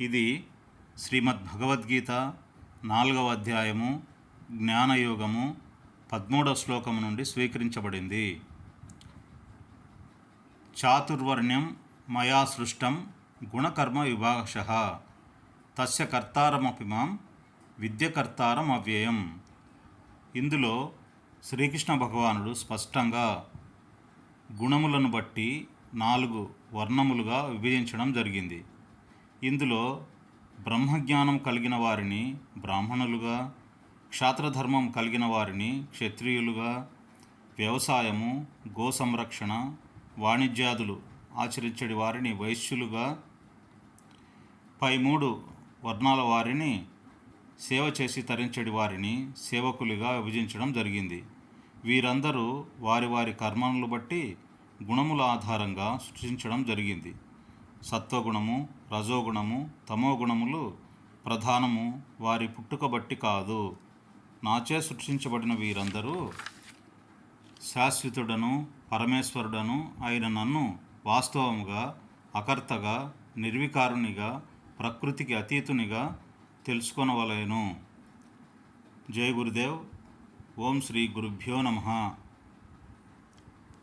ఇది శ్రీమద్ భగవద్గీత 4వ అధ్యాయము జ్ఞానయోగము 13వ శ్లోకము నుండి స్వీకరించబడింది. చాతుర్వర్ణ్యం మయా సృష్టం గుణకర్మ విభాగశః తస్య కర్తారమపి మాం విద్యకర్తారం అవ్యయం. ఇందులో శ్రీకృష్ణ భగవానుడు స్పష్టంగా గుణములను బట్టి 4 వర్ణములుగా విభజించడం జరిగింది. ఇందులో బ్రహ్మజ్ఞానం కలిగిన వారిని బ్రాహ్మణులుగా, క్షాత్రధర్మం కలిగిన వారిని క్షత్రియులుగా, వ్యవసాయము, గో సంరక్షణ, వాణిజ్యాదులు ఆచరించడి వారిని వైశ్యులుగా, పై 3 వర్ణాల వారిని సేవ చేసి తరించడి వారిని సేవకులుగా విభజించడం జరిగింది. వీరందరూ వారి వారి కర్మలను బట్టి గుణముల ఆధారంగా సృష్టించడం జరిగింది. సత్వగుణము, రజోగుణము, తమోగుణములు ప్రధానము. వారి పుట్టుక బట్టి కాదు. నాచే సృష్టించబడిన వీరందరూ శాశ్వతుడను పరమేశ్వరుడను అయిన నన్ను వాస్తవముగా అకర్తగా, నిర్వికారునిగా, ప్రకృతికి అతీతునిగా తెలుసుకొనవలెను. జై గురుదేవ్. ఓం శ్రీ గురుభ్యో నమః.